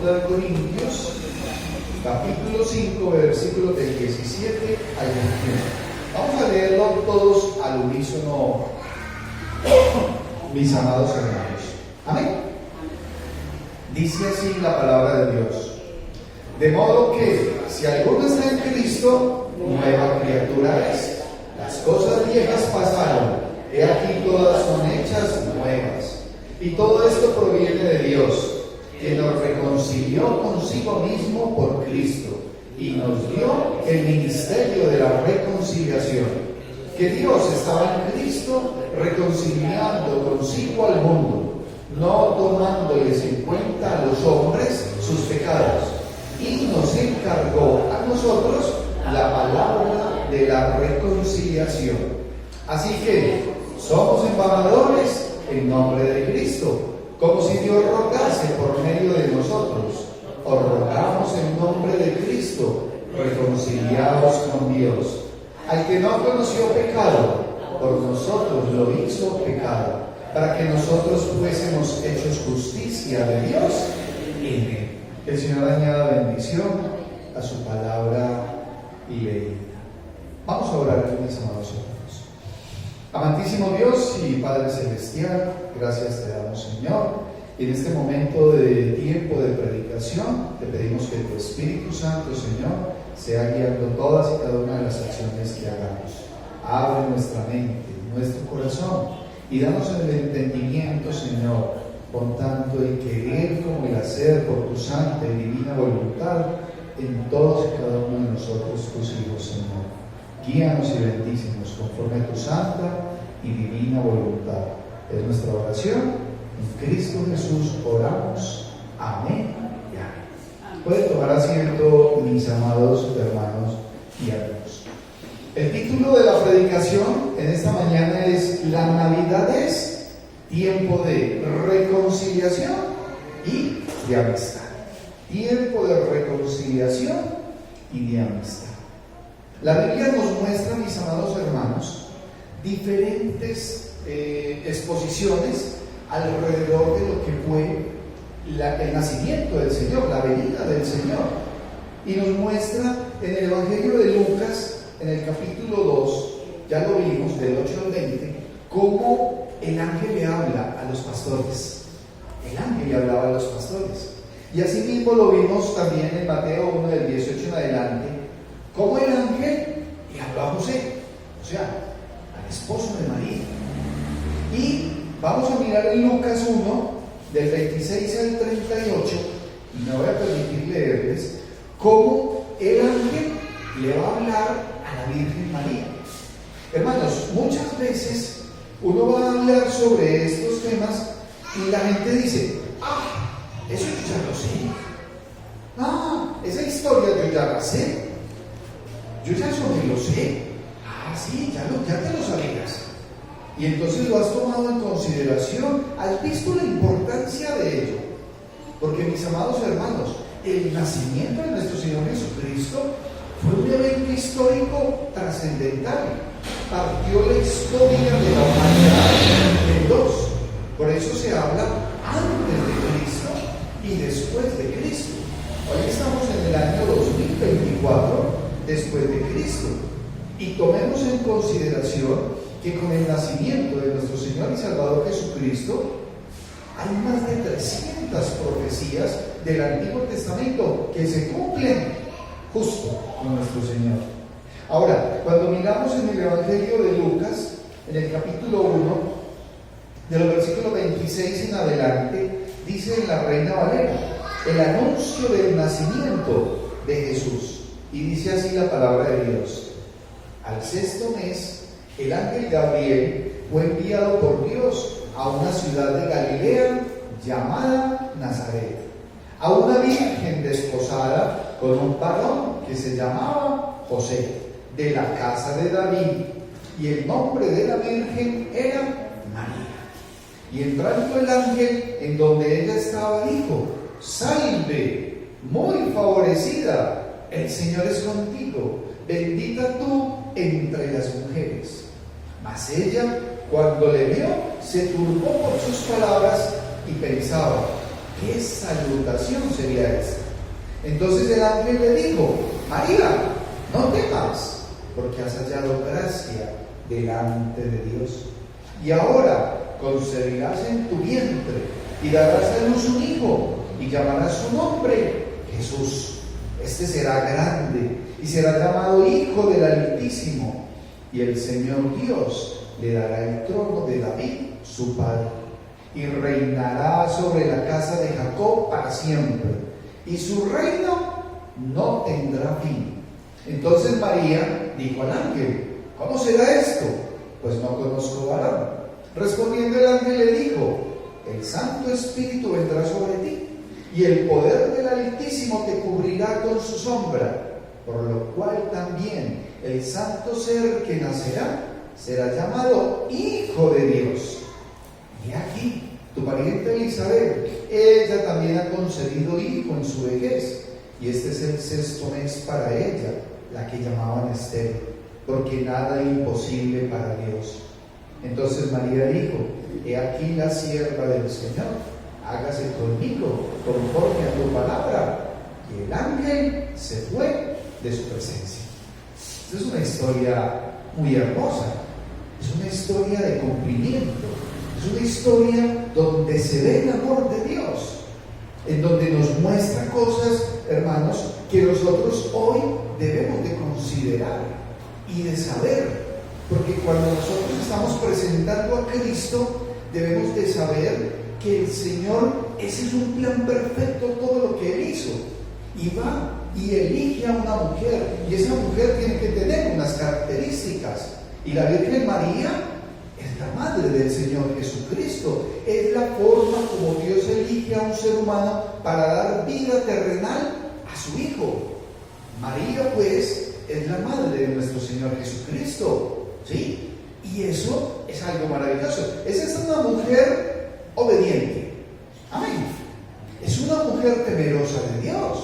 2 Corintios, capítulo 5, versículos del 17 al 21. Vamos a leerlo todos al unísono, mis amados hermanos. Amén. Dice así la palabra de Dios: de modo que si alguno está en Cristo, nueva criatura es. Las cosas viejas pasaron, he aquí todas son hechas nuevas. Y todo esto proviene de Dios, que nos reconcilió consigo mismo por Cristo y nos dio el ministerio de la reconciliación. Que Dios estaba en Cristo reconciliando consigo al mundo, no tomándoles en cuenta a los hombres sus pecados, y nos encargó a nosotros la palabra de la reconciliación. Así que somos embajadores en nombre de Cristo, como si Dios rogase por medio de nosotros. Os rogamos en nombre de Cristo, reconciliados con Dios. Al que no conoció pecado, por nosotros lo hizo pecado, para que nosotros fuésemos hechos justicia de Dios en él. Que el Señor añada bendición a su palabra y leída. Vamos a orar, mis amados hermanos. Amantísimo Dios y Padre Celestial, gracias te damos, Señor. En este momento de tiempo de predicación, te pedimos que tu Espíritu Santo, Señor, sea guiando todas y cada una de las acciones que hagamos. Abre nuestra mente, nuestro corazón, y danos el entendimiento, Señor, con tanto el querer como el hacer por tu santa y divina voluntad en todos y cada uno de nosotros, tus hijos, Señor. Guíanos y bendícenos conforme a tu santa y divina voluntad. Es nuestra oración. En Cristo Jesús oramos. Amén y amén. Pueden tomar asiento, mis amados hermanos y amigos. El título de la predicación en esta mañana es: la Navidad es tiempo de reconciliación y de amistad. Tiempo de reconciliación y de amistad. La Biblia nos muestra, mis amados hermanos, diferentes exposiciones alrededor de lo que fue el nacimiento del Señor, la venida del Señor. Y nos muestra en el Evangelio de Lucas, en el capítulo 2, ya lo vimos, del 8 al 20, cómo el ángel le habla a los pastores. El ángel le hablaba a los pastores. Y así mismo lo vimos también en Mateo 1, del 18 en adelante, cómo el ángel le habló a José, o sea, al esposo de María. Y vamos a mirar en Lucas 1, del 26 al 38, y me voy a permitir leerles cómo el ángel le va a hablar a la Virgen María. Hermanos, muchas veces uno va a hablar sobre estos temas y la gente dice: eso yo ya lo sé. Esa historia yo ya la sé. Yo ya eso me lo sé. Sí, ya te lo sabías. Y entonces lo has tomado en consideración. ¿Has visto la importancia de ello? Porque, mis amados hermanos, el nacimiento de nuestro Señor Jesucristo fue un evento histórico trascendental. Partió la historia de la humanidad en dos. Por eso se habla antes de Cristo y después de Cristo. Hoy estamos en el año 2024 después de Cristo. Y tomemos en consideración que con el nacimiento de nuestro Señor y Salvador Jesucristo hay más de 300 profecías del Antiguo Testamento que se cumplen justo con nuestro Señor. Ahora, cuando miramos en el Evangelio de Lucas, en el capítulo 1, de los versículos 26 en adelante, dice en la Reina Valera el anuncio del nacimiento de Jesús. Y dice así la palabra de Dios: al 6º mes, el ángel Gabriel fue enviado por Dios a una ciudad de Galilea llamada Nazaret, a una virgen desposada con un varón que se llamaba José, de la casa de David, y el nombre de la virgen era María. Y entrando el ángel en donde ella estaba, dijo: salve, muy favorecida, el Señor es contigo, bendita tú entre las mujeres. Mas ella, cuando le vio, se turbó por sus palabras y pensaba: ¿Qué salutación sería esta? Entonces el ángel le dijo: María, no temas, porque has hallado gracia delante de Dios. Y ahora concebirás en tu vientre y darás a luz un hijo y llamarás su nombre Jesús. Este será grande y será llamado Hijo del Altísimo, y el Señor Dios le dará el trono de David, su padre, y reinará sobre la casa de Jacob para siempre, y su reino no tendrá fin. Entonces María dijo al ángel: ¿cómo será esto? Pues no conozco varón. Respondiendo el ángel le dijo: el Santo Espíritu vendrá sobre ti, y el poder del Altísimo te cubrirá con su sombra, por lo cual también el santo ser que nacerá será llamado Hijo de Dios. Y aquí, tu pariente Elizabeth, ella también ha concebido hijo en su vejez, y este es el 6º mes para ella, la que llamaban estéril, porque nada es imposible para Dios. Entonces María dijo: he aquí la sierva del Señor, hágase conmigo conforme a tu palabra. Y el ángel se fue de su presencia. Esta es una historia muy hermosa, es una historia de cumplimiento, es una historia donde se ve el amor de Dios, en donde nos muestra cosas, hermanos, que nosotros hoy debemos de considerar y de saber, porque cuando nosotros estamos presentando a Cristo, debemos de saber que el Señor, ese es un plan perfecto, todo lo que Él hizo, y va y elige a una mujer, y esa mujer tiene que tener unas características, y la Virgen María es la madre del Señor Jesucristo, es la forma como Dios elige a un ser humano para dar vida terrenal a su Hijo. María, pues, es la madre de nuestro Señor Jesucristo, ¿sí? Y eso es algo maravilloso. Esa es una mujer obediente, amén. Es una mujer temerosa de Dios,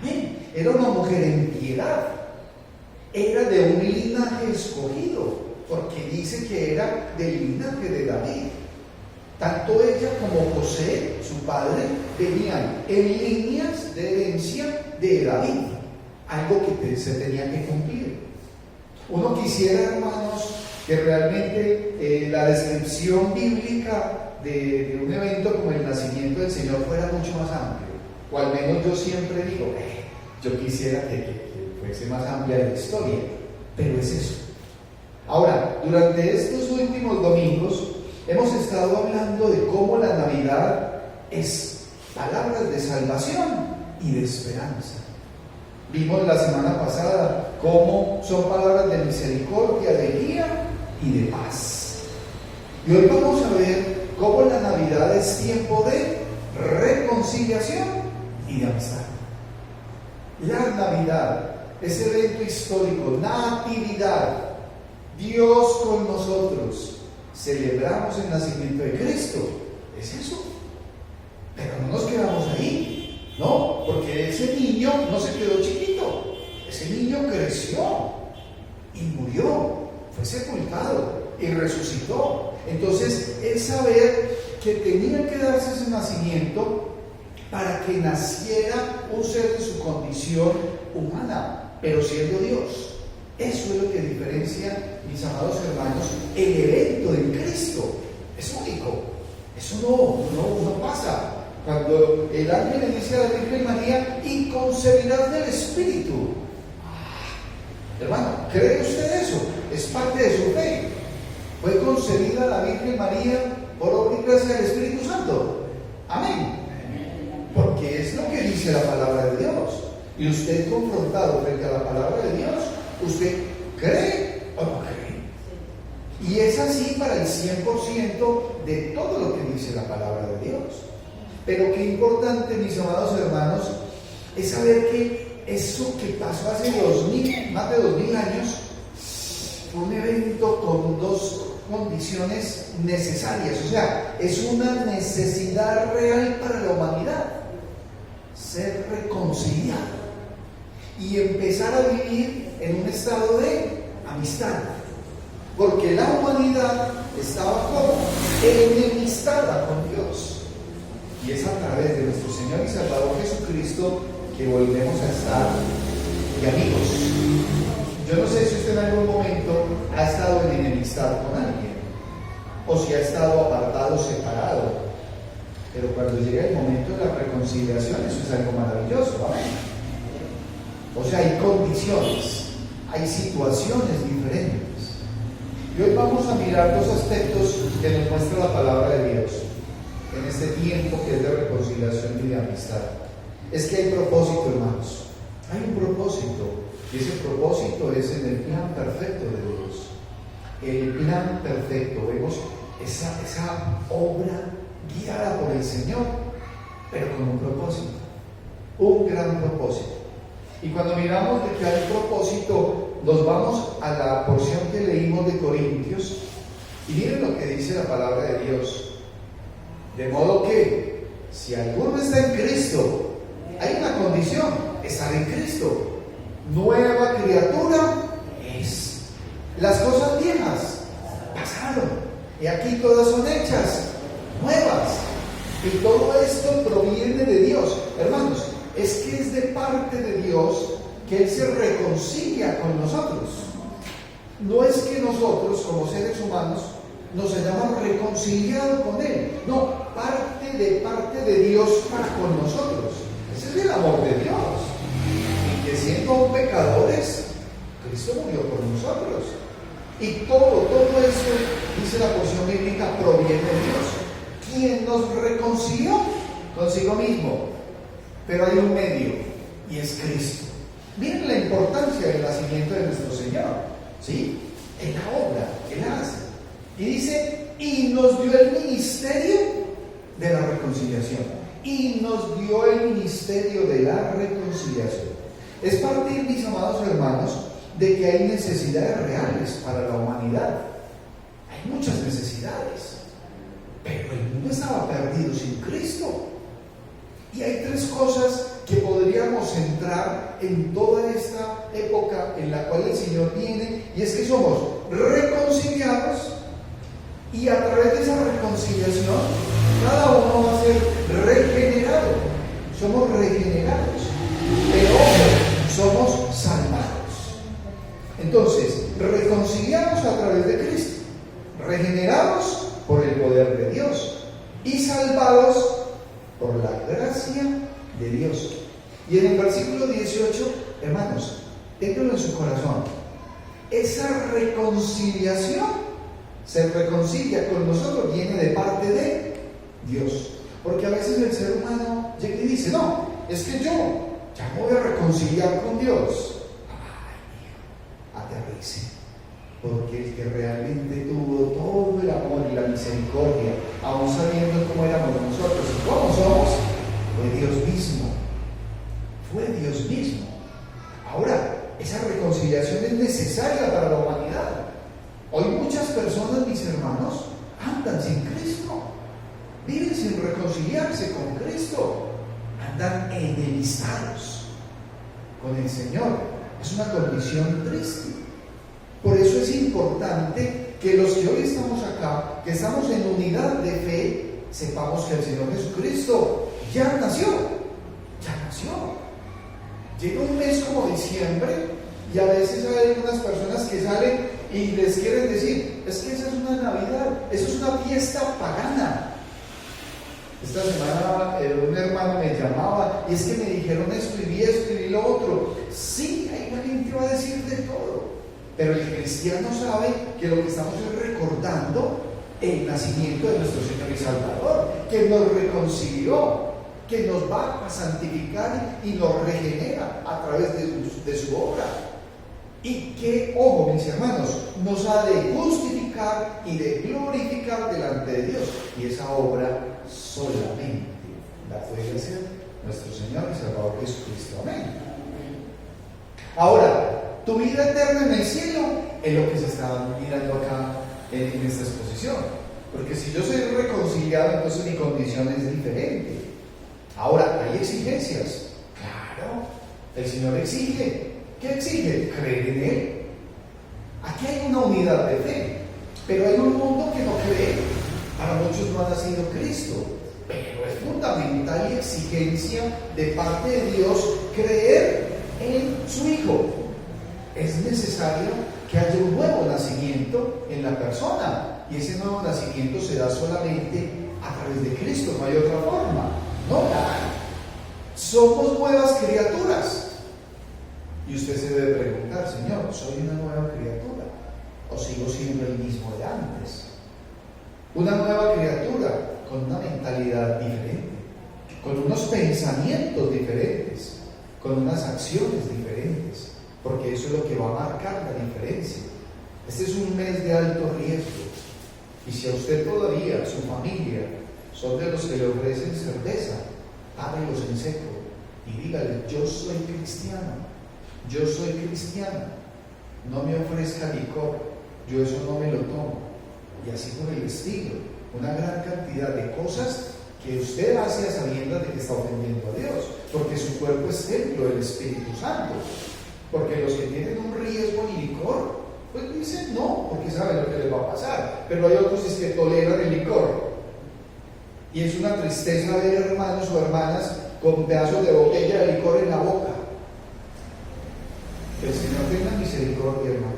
amén. Era una mujer en piedad, era de un linaje escogido, porque dice que era del linaje de David. Tanto ella como José, su padre, venían en líneas de herencia de David, algo que se tenía que cumplir. Uno quisiera, hermanos, que realmente la descripción bíblica de un evento como el nacimiento del Señor fuera mucho más amplio, o al menos yo siempre digo, yo quisiera que fuese más amplia la historia, pero es eso. Ahora, durante estos últimos domingos hemos estado hablando de cómo la Navidad es palabras de salvación y de esperanza. Vimos la semana pasada cómo son palabras de misericordia, de guía y de paz. Y hoy vamos a ver cómo la Navidad es tiempo de reconciliación y de amistad. La Navidad, ese evento histórico, natividad, Dios con nosotros, celebramos el nacimiento de Cristo, es eso. Pero no nos quedamos ahí, no, porque ese niño no se quedó chiquito, ese niño creció y murió, fue sepultado y resucitó. Entonces, es saber que tenía que darse ese nacimiento para que naciera un ser de su condición humana, pero siendo Dios. Eso es lo que diferencia, mis amados hermanos, el evento en Cristo. Es único, eso no pasa. Cuando el ángel le dice a la Virgen María: y concebirás del Espíritu. Hermano, ¿cree usted eso? Es parte de su fe. Fue concebida la Virgen María por obra y gracia del Espíritu Santo. Amén. Porque es lo que dice la palabra de Dios. Y usted, confrontado frente a la palabra de Dios, ¿usted cree o no cree? Y es así para el 100% de todo lo que dice la palabra de Dios. Pero qué importante, mis amados hermanos, es saber que eso que pasó hace más de 2000 años fue un evento con dos condiciones necesarias. O sea, es una necesidad real para la humanidad: ser reconciliado y empezar a vivir en un estado de amistad, porque la humanidad estaba como enemistada con Dios. Y es a través de nuestro Señor y Salvador Jesucristo que volvemos a estar y amigos. Yo no sé si usted en algún momento ha estado en enemistad con alguien, o si ha estado apartado, separado. Pero cuando llega el momento de la reconciliación, eso es algo maravilloso. ¿Amén? O sea, hay condiciones, hay situaciones diferentes. Y hoy vamos a mirar dos aspectos que nos muestra la palabra de Dios en este tiempo que es de reconciliación y de amistad. Es que hay propósito, hermanos. Hay un propósito, y ese propósito es en el plan perfecto de Dios. El plan perfecto, vemos esa obra guiada por el Señor, pero con un propósito, un gran propósito. Y cuando miramos de que hay propósito, nos vamos a la porción que leímos de Corintios, y miren lo que dice la palabra de Dios. De modo que, si alguno está en Cristo, hay una condición: estar en Cristo. Nueva criatura es. Las cosas viejas pasaron, y aquí todas son hechas nuevas. Y todo esto proviene de Dios. Hermanos, es que es de parte de Dios que Él se reconcilia con nosotros. No es que nosotros, como seres humanos, nos hayamos reconciliado con Él. No, parte de Dios para con nosotros. Ese es el amor de Dios. Y que siendo pecadores, Cristo murió por nosotros. Y todo esto, dice la porción bíblica, proviene de Dios, quien nos reconcilió consigo mismo. Pero hay un medio, y es Cristo. Miren la importancia del nacimiento de nuestro Señor, ¿sí? En la obra que Él hace. Y dice, y nos dio el ministerio de la reconciliación. Y nos dio el ministerio de la reconciliación. Es partir, mis amados hermanos, de que hay necesidades reales para la humanidad. Hay muchas necesidades. Pero el mundo estaba perdido sin Cristo. Y hay tres cosas que podríamos centrar en toda esta época en la cual el Señor viene, y es que somos reconciliados, y a través de esa reconciliación cada uno va a ser regenerado. Somos regenerados, pero somos salvados. Entonces, reconciliados a través de Cristo, regenerados por el poder de Dios y salvados por la gracia de Dios. Y en el versículo 18, hermanos, ténganlo en su corazón. Esa reconciliación, se reconcilia con nosotros, viene de parte de Dios. Porque a veces el ser humano llega y dice, no, es que yo ya me voy a reconciliar con Dios. Ay, aterrice. Porque el que realmente tuvo todo el amor y la misericordia, aún sabiendo cómo éramos nosotros y cómo somos, fue Dios mismo. Fue Dios mismo. Ahora, esa reconciliación es necesaria para la humanidad. Hoy muchas personas, mis hermanos, andan sin Cristo. Viven sin reconciliarse con Cristo. Andan enemistados con el Señor. Es una condición triste. Por eso es importante que los que hoy estamos acá, que estamos en unidad de fe, sepamos que el Señor Jesucristo ya nació. Ya nació. Llega un mes como diciembre y a veces hay algunas personas que salen y les quieren decir, es que esa es una Navidad, eso es una fiesta pagana. Esta semana un hermano me llamaba y es que me dijeron esto y vi lo otro. Sí, hay una gente que va a decir de todo, pero el cristiano sabe que lo que estamos es recordando el nacimiento de nuestro Señor y Salvador, que nos reconcilió, que nos va a santificar y nos regenera a través de su obra. Y que, ojo, mis hermanos, nos ha de justificar y de glorificar delante de Dios. Y esa obra solamente la puede hacer nuestro Señor y Salvador Jesucristo. Amén. Ahora, tu vida eterna en el cielo es lo que se está mirando acá en esta exposición. Porque si yo soy reconciliado, entonces mi condición es diferente. Ahora, hay exigencias. Claro, el Señor exige. ¿Qué exige? Creer en Él. Aquí hay una unidad de fe, pero hay un mundo que no cree. Para muchos no ha nacido Cristo. pero es fundamental y exigencia de parte de Dios creer en su Hijo. Es necesario que haya un nuevo nacimiento en la persona, y ese nuevo nacimiento se da solamente a través de Cristo, no hay otra forma, no la hay. Somos nuevas criaturas. Y usted se debe preguntar: Señor, ¿soy una nueva criatura o sigo siendo el mismo de antes? Una nueva criatura con una mentalidad diferente, con unos pensamientos diferentes, con unas acciones diferentes, porque eso es lo que va a marcar la diferencia. Este es un mes de alto riesgo, y si a usted todavía, su familia, son de los que le ofrecen cerveza, párelos en seco y dígale: yo soy cristiano, yo soy cristiana, no me ofrezca licor, yo eso no me lo tomo. Y así por el estilo, una gran cantidad de cosas que usted hace a sabiendas de que está ofendiendo a Dios, porque su cuerpo es templo del Espíritu Santo. Porque los que tienen un riesgo en licor, pues dicen no, porque saben lo que les va a pasar. Pero hay otros que toleran el licor, y es una tristeza ver hermanos o hermanas con pedazos de botella de licor en la boca. Que el Señor tenga misericordia, hermanos.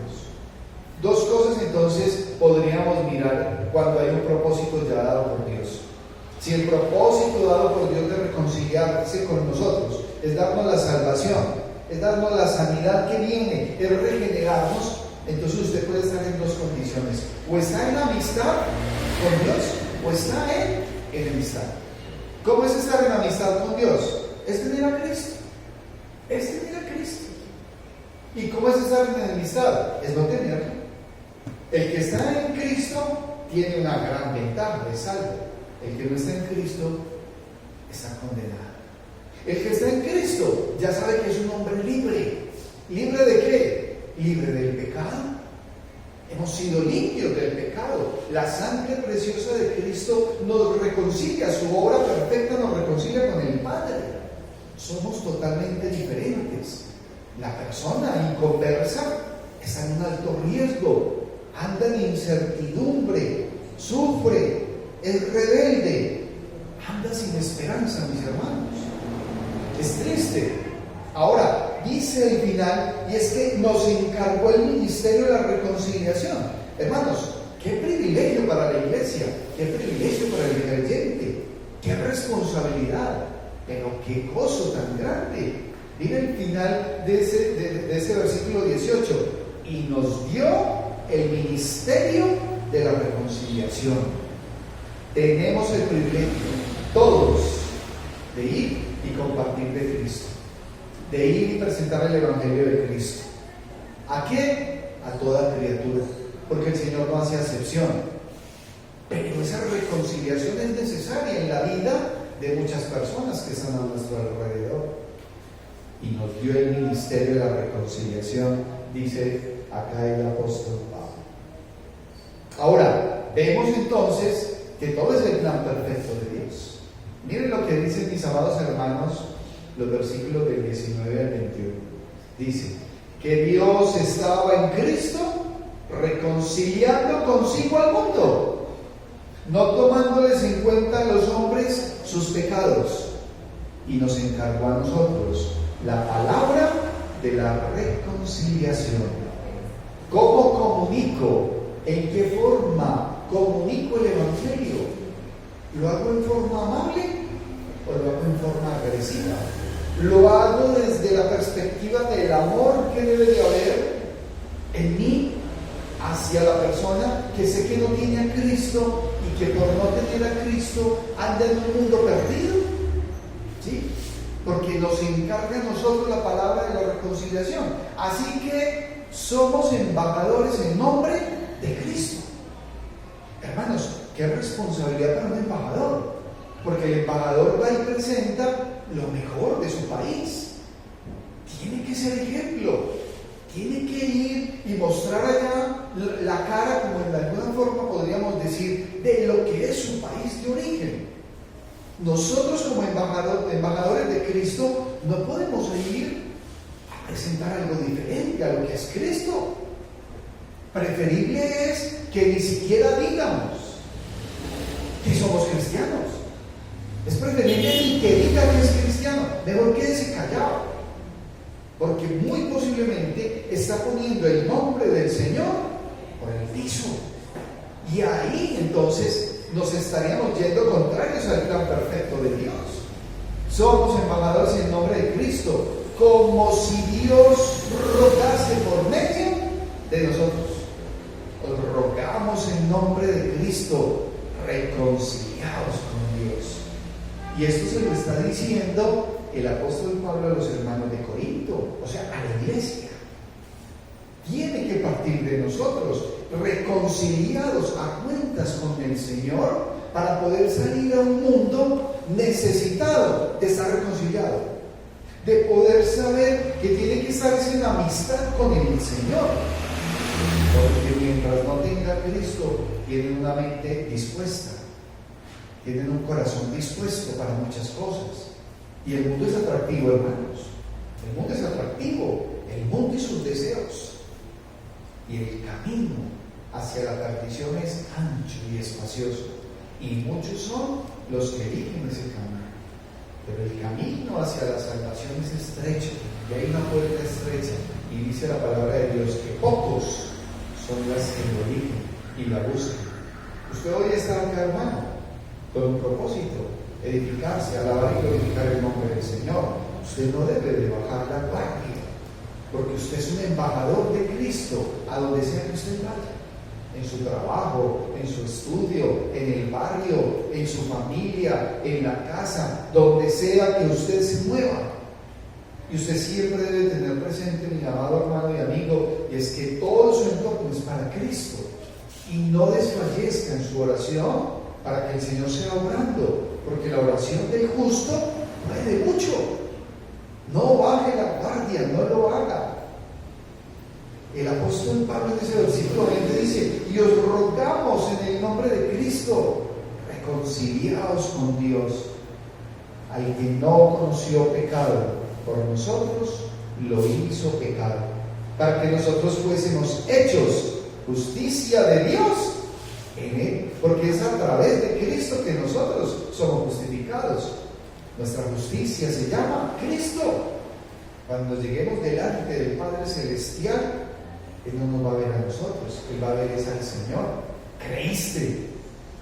Dos cosas entonces podríamos mirar cuando hay un propósito ya dado por Dios. Si el propósito dado por Dios de reconciliarse con nosotros es darnos la salvación, es darnos la sanidad que viene, es regenerarnos, entonces usted puede estar en dos condiciones: o está en amistad con Dios, o está en enemistad. ¿Cómo es estar en amistad con Dios? Es tener a Cristo. Es tener a Cristo. ¿Y cómo es estar en enemistad? Es no tenerlo. El que está en Cristo tiene una gran ventaja, es salvo. El que no está en Cristo está condenado. El que está en Cristo ya sabe que es un hombre libre. ¿Libre de qué? Libre del pecado. Hemos sido limpios del pecado. La sangre preciosa de Cristo nos reconcilia, su obra perfecta nos reconcilia con el Padre. Somos totalmente diferentes. La persona inconversa está en un alto riesgo, anda en incertidumbre, sufre, es rebelde, anda sin esperanza, mis hermanos. Es triste. Ahora, dice el final, y es que nos encargó el ministerio de la reconciliación. Hermanos, qué privilegio para la iglesia, qué privilegio para el creyente, qué responsabilidad, pero qué gozo tan grande. Mira el final de ese versículo 18: y nos dio el ministerio de la reconciliación. Tenemos el privilegio, todos, de ir y compartir de Cristo, de ir y presentar el Evangelio de Cristo. ¿A quién? A toda criatura, porque el Señor no hace acepción. Pero esa reconciliación es necesaria en la vida de muchas personas que están a nuestro alrededor. Y nos dio el ministerio de la reconciliación, dice acá el apóstol Pablo. Ahora, vemos entonces que todo es el plan perfecto de Dios. Miren lo que dicen, mis amados hermanos, los versículos del 19 al 21. Dice que Dios estaba en Cristo reconciliando consigo al mundo, no tomándoles en cuenta a los hombres sus pecados, y nos encargó a nosotros la palabra de la reconciliación. ¿Cómo comunico? ¿En qué forma comunico el Evangelio? ¿Lo hago en forma amable o lo hago en forma agresiva? ¿Lo hago desde la perspectiva del amor que debe de haber en mí hacia la persona que sé que no tiene a Cristo y que por no tener a Cristo anda en un mundo perdido? ¿Sí? Porque nos encarga a nosotros la palabra de la reconciliación. Así que somos embajadores en nombre de Cristo. Hermanos, qué responsabilidad para un embajador, porque el embajador va y presenta lo mejor de su país. Tiene que ser ejemplo, tiene que ir y mostrar allá la cara, como de alguna forma podríamos decir, de lo que es su país de origen. Nosotros como embajadores de Cristo no podemos ir a presentar algo diferente a lo que es Cristo. Preferible es que ni siquiera digamos que somos cristianos. Es preferible ni que diga que es cristiano, mejor quédese callado, porque muy posiblemente está poniendo el nombre del Señor por el piso. Y ahí entonces nos estaríamos yendo contrarios al plan perfecto de Dios. Somos embajadores en nombre de Cristo, como si Dios rogase por medio de nosotros. Os rogamos en nombre de Cristo, reconciliados con Dios. Y esto se lo está diciendo el apóstol Pablo a los hermanos de Corinto, o sea, a la iglesia. Tiene que partir de nosotros, reconciliados a cuentas con el Señor, para poder salir a un mundo necesitado de estar reconciliado, de poder saber que tiene que estar en amistad con el Señor. Porque mientras no tenga a Cristo, tienen una mente dispuesta, tienen un corazón dispuesto para muchas cosas. Y el mundo es atractivo, hermanos. El mundo es atractivo, el mundo y sus deseos. Y el camino hacia la perdición es ancho y espacioso. Y muchos son los que eligen ese camino. Pero el camino hacia la salvación es estrecho, y hay una puerta estrecha. Y dice la palabra de Dios que pocos son las que lo eligen y la buscan. Usted hoy está acá, hermano, con un propósito: edificarse, alabar y glorificar el nombre del Señor. Usted no debe de bajar la guardia, porque usted es un embajador de Cristo a donde sea que usted vaya, en su trabajo, en su estudio, en el barrio, en su familia, en la casa, donde sea que usted se mueva. Y usted siempre debe tener presente, mi amado hermano y amigo, y es que todo su entorno es para Cristo. Y no desfallezca en su oración para que el Señor sea obrando, porque la oración del justo puede mucho. No baje la guardia, no lo haga. El apóstol Pablo en ese versículo 20 dice: y os rogamos en el nombre de Cristo, reconciliaos con Dios. Al que no conoció pecado, por nosotros lo hizo pecado, para que nosotros fuésemos hechos justicia de Dios en Él, porque es a través de Cristo que nosotros somos justificados. Nuestra justicia se llama Cristo. Cuando lleguemos delante del Padre Celestial, Él no nos va a ver a nosotros, Él va a ver es al Señor. ¿Creíste?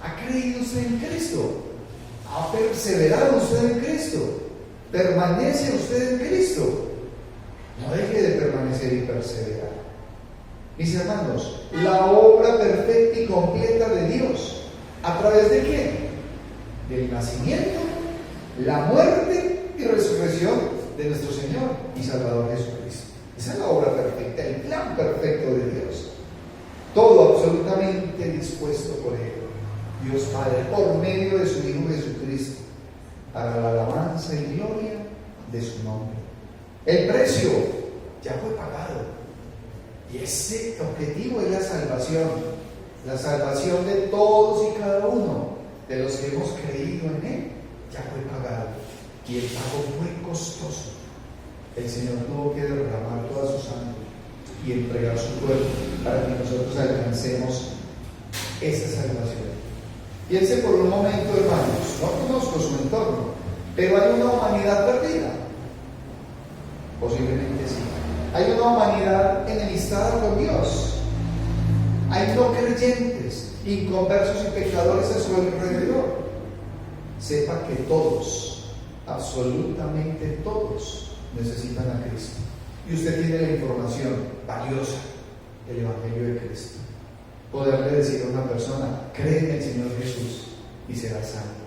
¿Ha creído usted en Cristo? ¿Ha perseverado usted en Cristo? ¿Permanece usted en Cristo? No deje de permanecer y perseverar. Mis hermanos, la obra perfecta y completa de Dios, ¿a través de quién? Del nacimiento, la muerte y resurrección de nuestro Señor y Salvador Jesucristo. Esa es la obra perfecta, el plan perfecto de Dios. Todo absolutamente dispuesto por Él, Dios Padre, por medio de su Hijo Jesucristo, para la alabanza y gloria de su nombre. El precio ya fue pagado. Y ese objetivo es la salvación de todos y cada uno de los que hemos creído en Él. Ya fue pagado. Y el pago fue costoso. El Señor tuvo que derramar toda su sangre y entregar su cuerpo para que nosotros alcancemos esa salvación. Piense por un momento, hermanos, no conozco su entorno, pero hay una humanidad perdida. Posiblemente sí. Hay una humanidad enemistada con Dios. Hay no creyentes, inconversos y pecadores a su alrededor. Sepa que todos, absolutamente todos, necesitan a Cristo. Y usted tiene la información valiosa del Evangelio de Cristo. Poderle decir a una persona: cree en el Señor Jesús y será salvo.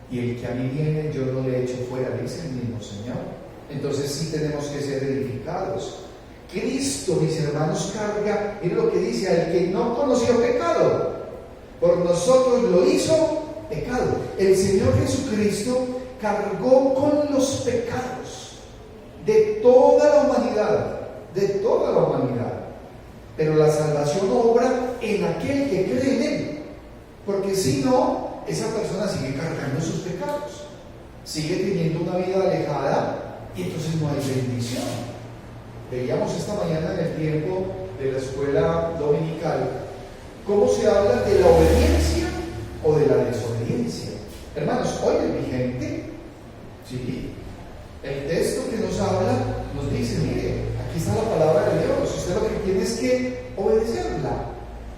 Y el que a mí viene, yo no le echo fuera, dice el mismo Señor. Entonces sí tenemos que ser edificados. Cristo, mis hermanos, carga, mire lo que dice: al que no conoció pecado, por nosotros lo hizo pecado. El Señor Jesucristo cargó con los pecados de toda la humanidad, pero la salvación obra en aquel que cree en Él, porque si no, esa persona sigue cargando sus pecados, sigue teniendo una vida alejada, y entonces no hay bendición. Veíamos esta mañana en el tiempo de la escuela dominical cómo se habla de la obediencia o de la desobediencia. Hermanos, hoy es vigente. Sí. El texto que nos habla nos dice, mire, aquí está la palabra de Dios. Usted lo que tiene es que obedecerla,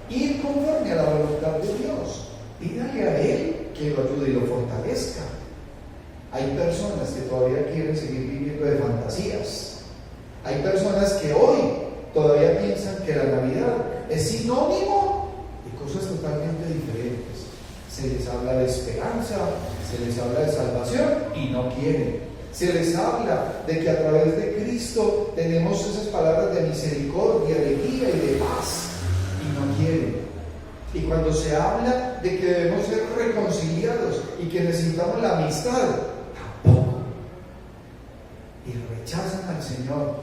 ir conforme a la voluntad de Dios. Pídale a Él que lo ayude y lo fortalezca. Hay personas que todavía quieren seguir viviendo de fantasías. Hay personas que hoy todavía piensan que la Navidad es sinónimo de cosas totalmente diferentes. Se les habla de esperanza, se les habla de salvación y no quieren. Se les habla de que a través de Cristo tenemos esas palabras de misericordia, alegría y de paz y no quieren. Y cuando se habla de que debemos ser reconciliados y que necesitamos la amistad, tampoco. Y rechazan al Señor.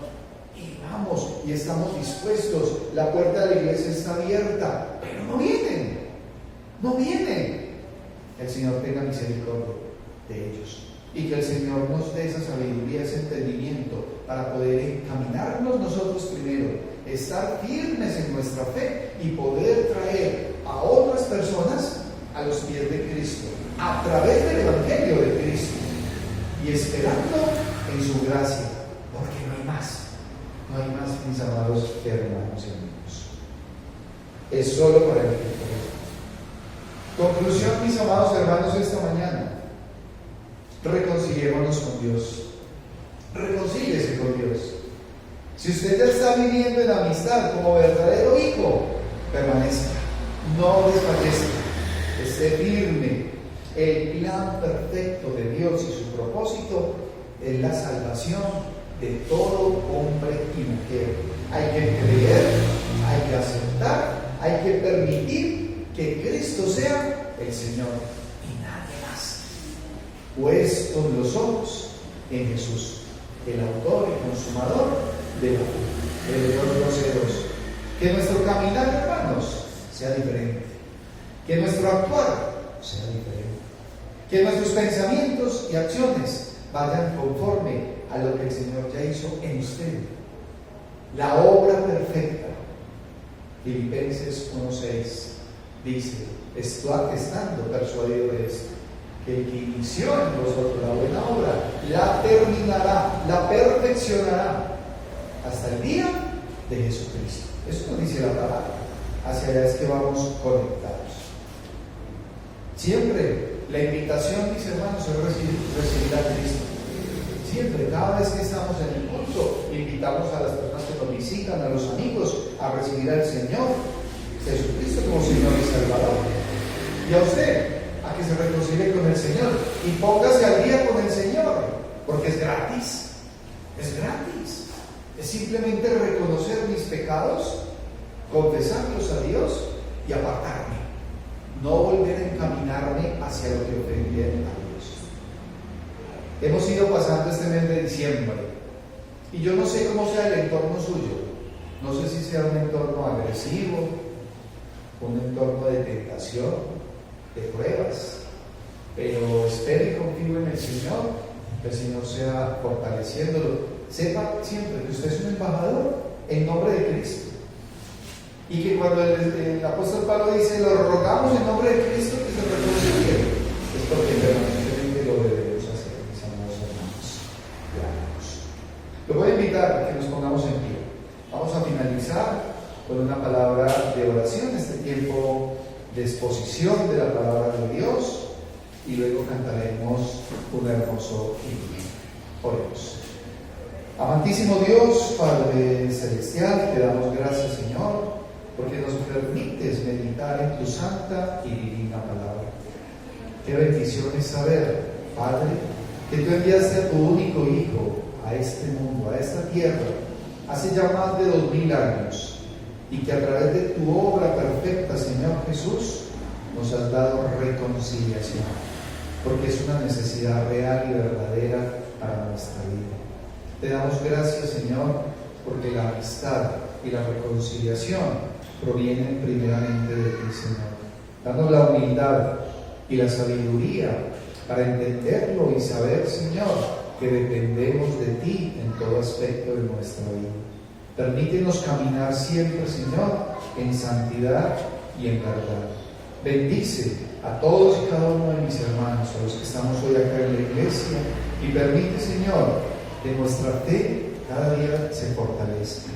Y vamos, y estamos dispuestos. La puerta de la iglesia está abierta, pero no vienen. No vienen. El Señor tenga misericordia de ellos. Y que el Señor nos dé esa sabiduría, ese entendimiento para poder encaminarnos nosotros primero, estar firmes en nuestra fe y poder traer a otras personas a los pies de Cristo, a través del Evangelio de Cristo, y esperando en su gracia, porque no hay más, mis amados hermanos y amigos. Es solo para el Cristo. Conclusión, mis amados hermanos, esta mañana: reconciliémonos con Dios. Reconcíliese con Dios. Si usted ya está viviendo en amistad como verdadero hijo, permanezca, no desfallezca, esté firme. El plan perfecto de Dios y su propósito es la salvación de todo hombre y mujer. Hay que creer, hay que aceptar, hay que permitir que Cristo sea el Señor y nadie más. Puestos los ojos en Jesús, el autor y consumador de la fe. Hebreos 12:2. Que nuestro caminar, hermanos, sea diferente. Que nuestro actuar sea diferente. Que nuestros pensamientos y acciones vayan conforme a lo que el Señor ya hizo en usted. La obra perfecta. Filipenses 1:6 dice: estando persuadido de esto, que el que inició en vosotros la buena obra, la terminará, la perfeccionará hasta el día de Jesucristo. Eso nos dice la palabra. Hacia allá es que vamos conectados. Siempre la invitación, mis hermanos, es recibir a Cristo. Siempre, cada vez que estamos en el culto, invitamos a las personas que nos visitan, a los amigos, a recibir al Señor Jesucristo como Señor y Salvador. Y a usted, a que se reconcilie con el Señor y póngase al día con el Señor, porque es gratis. Es gratis. Es simplemente reconocer mis pecados, confesarlos a Dios y apartarme. No volver a encaminarme hacia lo que ofendí a Dios. Hemos ido pasando este mes de diciembre y yo no sé cómo sea el entorno suyo. No sé si sea un entorno agresivo, un entorno de tentación, de pruebas, pero espero y confío en el Señor, que el Señor sea fortaleciéndolo. Sepa siempre que usted es un embajador en nombre de Cristo. Y que cuando el apóstol Pablo dice, lo rogamos en nombre de Cristo que se reconcilie, es porque permanentemente lo debemos hacer, mis amados hermanos y hermanos. Lo voy a invitar a que nos pongamos en pie. Vamos a finalizar con una palabra de oración, este tiempo de exposición de la palabra de Dios, y luego cantaremos un hermoso himno. Oremos. Amantísimo Dios, Padre Celestial, te damos gracias, Señor, porque nos permites meditar en tu santa y divina palabra. Qué bendición es saber, Padre, que tú enviaste a tu único Hijo a este mundo, a esta tierra, hace ya más de 2000 años, y que a través de tu obra perfecta, Señor Jesús, nos has dado reconciliación, porque es una necesidad real y verdadera para nuestra vida. Te damos gracias, Señor, porque la amistad y la reconciliación provienen primeramente de ti, Señor. Danos la humildad y la sabiduría para entenderlo y saber, Señor, que dependemos de ti en todo aspecto de nuestra vida. Permítenos caminar siempre, Señor, en santidad y en verdad. Bendice a todos y cada uno de mis hermanos, a los que estamos hoy acá en la iglesia, y permite, Señor, que nuestra fe cada día se fortalezca,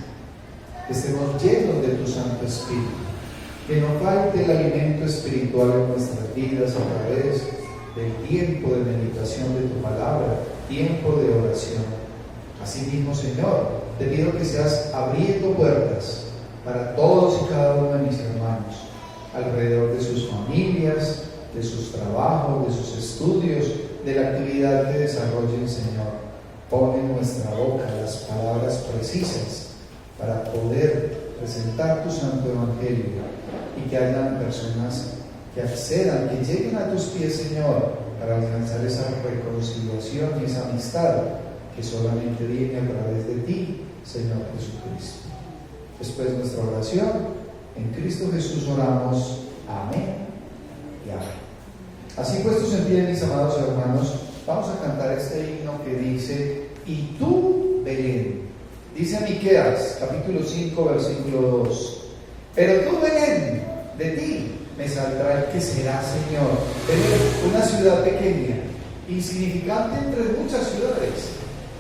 que estemos llenos de tu Santo Espíritu, que no falte el alimento espiritual en nuestras vidas a través del tiempo de meditación de tu palabra, tiempo de oración. Asimismo, Señor, te pido que seas abriendo puertas para todos y cada uno de mis hermanos, alrededor de sus familias, de sus trabajos, de sus estudios, de la actividad que desarrollen, Señor. Pon en nuestra boca las palabras precisas para poder presentar tu santo evangelio y que hayan personas que accedan, que lleguen a tus pies, Señor, para alcanzar esa reconciliación y esa amistad que solamente viene a través de ti, Señor Jesucristo. Después nuestra oración, en Cristo Jesús oramos. Amén y amén. Así puestos en pie, mis amados hermanos, vamos a cantar este himno que dice: y tú, Belén. Dice Miqueas, capítulo 5, versículo 2: pero tú, Belén, de ti me saldrá el que será Señor. Belén, una ciudad pequeña, insignificante entre muchas ciudades,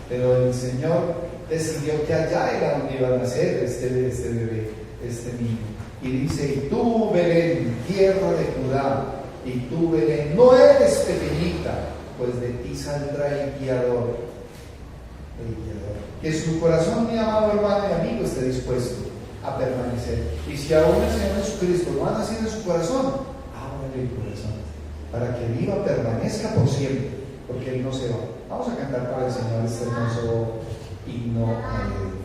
pero el Señor decidió que allá era donde iba a nacer este bebé, este niño. Y dice: y tú, Belén, tierra de Judá, y tú, Belén, no eres pequeñita, pues de ti saldrá el guiador. El guiador. Que su corazón, mi amado hermano y amigo, esté dispuesto a permanecer. Y si aún el Señor Jesucristo no ha nacido en su corazón, ábrele el corazón, para que viva, permanezca por siempre, porque Él no se va. Vamos a cantar para el Señor este hermoso himno navideño.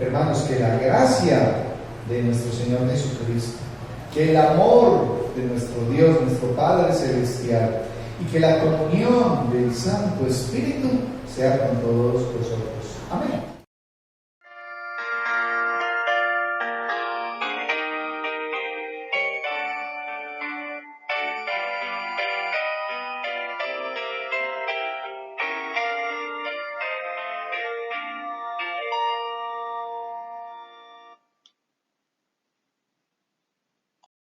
Hermanos, que la gracia de nuestro Señor Jesucristo, que el amor de nuestro Dios, nuestro Padre Celestial, y que la comunión del Santo Espíritu sea con todos vosotros. Amén.